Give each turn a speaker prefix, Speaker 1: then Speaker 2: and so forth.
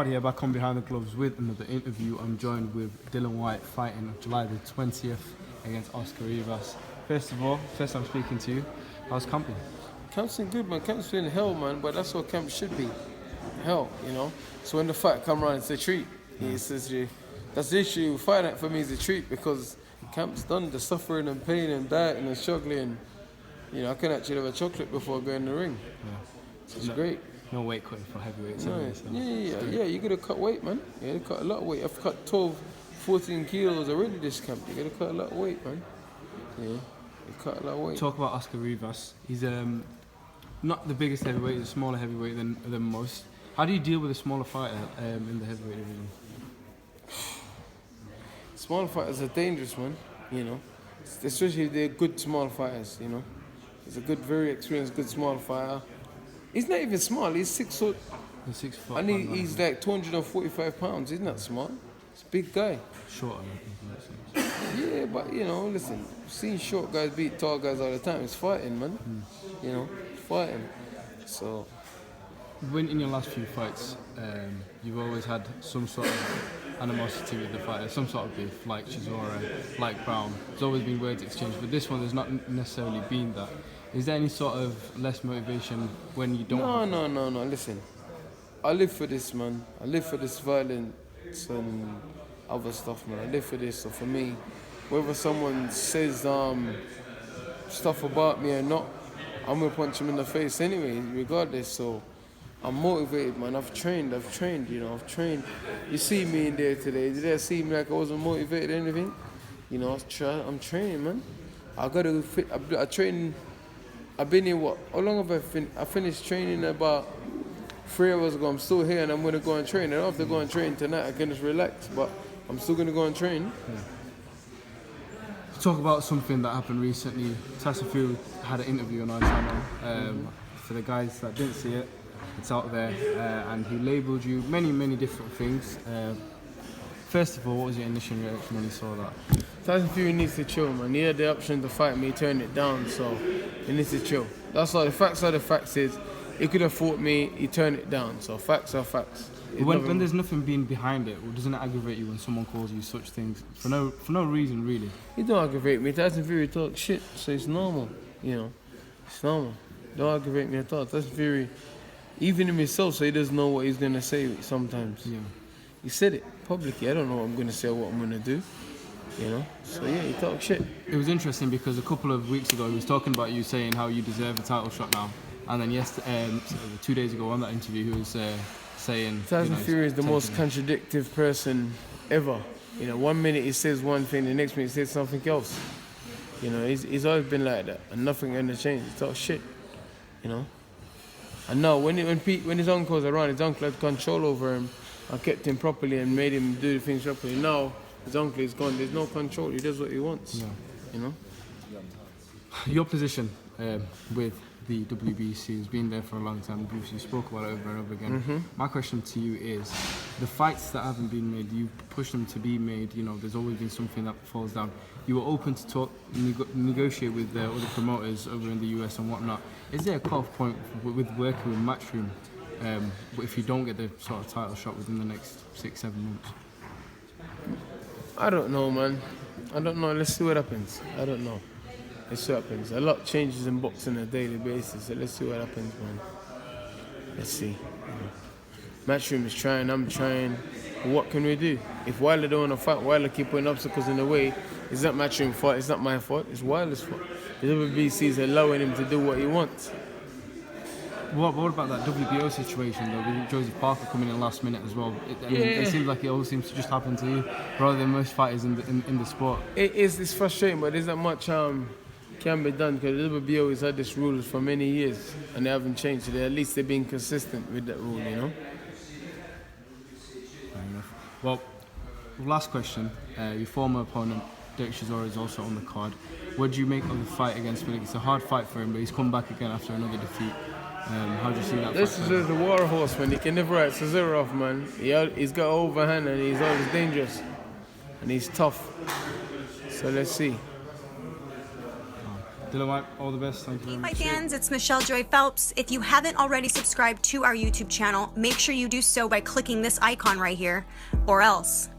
Speaker 1: Fuad here, back on Behind the Gloves with another interview. I'm joined with Dillian Whyte fighting on July the 20th against Oscar Rivas. First of all, first time speaking to you, how's camping?
Speaker 2: Camp's been good, man. Camp's been hell, man, but that's what camp should be. Hell, you know. So when the fight come around, it's a treat. That's the issue. Fight for me is a treat because camp's done the suffering and pain and dieting and struggling. You know, I can actually have a chocolate before going in the ring. Yeah. So it's great.
Speaker 1: No weight cutting for heavyweights.
Speaker 2: No, yeah. You gotta cut weight, man. You gotta cut a lot of weight. I've cut 12, 14 kilos already this camp. You gotta cut a lot of weight, man. Yeah, you cut a lot of weight.
Speaker 1: Talk about Oscar Rivas. He's not the biggest heavyweight, he's a smaller heavyweight than most. How do you deal with a smaller fighter in the heavyweight division?
Speaker 2: Small fighters are dangerous, man. You know, especially if they're good small fighters. You know, he's a good, very experienced, good small fighter. He's not even small. He's 6 foot.
Speaker 1: He's 6 foot.
Speaker 2: And he's like 245 pounds. He's not small. He's a big guy.
Speaker 1: Shorter, I think.
Speaker 2: Yeah, but you know, listen, seeing short guys beat tall guys all the time. It's fighting, man. You know, it's fighting. So.
Speaker 1: When in your last few fights, you've always had some sort of animosity with the fighter, some sort of beef, like Chisora, like Brown. There's always been words exchanged, but this one there's not necessarily been that. Is there any sort of less motivation when you don't?
Speaker 2: No. Listen, I live for this, man. I live for this violence and other stuff, man. I live for this. So for me, whether someone says stuff about me or not, I'm gonna punch him in the face anyway, regardless. So. I'm motivated, man. I've trained, you know, I've trained. You see me in there today. Did I see me like I wasn't motivated or anything? You know, I'm training, man. I gotta fit. I train. I've been here, what? How long have I finished training about 3 hours ago. I'm still here and I'm gonna go and train. I don't have to go and train tonight. I can just relax, but I'm still gonna go and train.
Speaker 1: Yeah. Talk about something that happened recently. Tyson Fuad had an interview on our channel. For the guys that didn't see it, it's out there, and he labelled you many different things. First of all, what was your initial reaction when you saw that?
Speaker 2: Tyson Fury needs to chill, man. He had the option to fight me, he turned it down, so he needs to chill. That's all. The facts are the facts. He could have fought me, he turned it down. So facts are facts.
Speaker 1: When there's nothing being behind it, well, doesn't it aggravate you when someone calls you such things for no reason, really?
Speaker 2: He don't aggravate me. Tyson Fury talks shit, so it's normal. You know, it's normal. Don't aggravate me at all. Tyson Fury. Even in himself, so he doesn't know what he's going to say sometimes. Yeah. He said it publicly. I don't know what I'm going to say or what I'm going to do. You know? So yeah, he talks shit.
Speaker 1: It was interesting because a couple of weeks ago he was talking about you saying how you deserve a title shot now. And then 2 days ago on that interview he was saying...
Speaker 2: Tyson Fury is the most contradictive person ever. You know, 1 minute he says one thing, the next minute he says something else. You know, he's always been like that. And nothing going to change. He talks shit. You know? And now, when his uncle was around, his uncle had control over him and kept him properly and made him do the things properly. Now, his uncle is gone. There's no control. He does what he wants. Yeah. You know?
Speaker 1: Your position with the WBC has been there for a long time. You spoke about it over and over again. Mm-hmm. My question to you is, the fights that haven't been made, you push them to be made. You know, there's always been something that falls down. You were open to talk, negotiate with other promoters over in the US and whatnot. Is there a cut-off point with working with Matchroom if you don't get the sort of title shot within the next 6-7 months?
Speaker 2: I don't know, man. I don't know. Let's see what happens. I don't know. Let's see what happens. A lot changes in boxing on a daily basis, so let's see what happens, man. Let's see. Matchroom is trying, I'm trying. What can we do? If Wilder don't want to fight, Wilder keep putting obstacles in the way, it's not Matchroom's fault, it's not my fault, it's Wilder's fault. The WBC is allowing him to do what he wants.
Speaker 1: What about that WBO situation though, with Joseph Parker coming in last minute as well? It seems like it always seems to just happen to you, rather than most fighters in the sport.
Speaker 2: It's frustrating, but there's not much can be done because the WBO has had this rule for many years and they haven't changed it. At least they're being consistent with that rule, you know?
Speaker 1: Fair enough. Well, last question. Your former opponent, Derek Chisora, is also on the card. What do you make of the fight against Felix? It's a hard fight for him, but he's come back again after another defeat. How do you see that?
Speaker 2: This is a war horse, man. He can never write Chisora off, man. He's got overhand and he's always dangerous. And he's tough. So let's see.
Speaker 1: Dillian Whyte, all the best. Thank you very
Speaker 3: Hey,
Speaker 1: much.
Speaker 3: my fans, it's Michelle Joy Phelps. If you haven't already subscribed to our YouTube channel, make sure you do so by clicking this icon right here, or else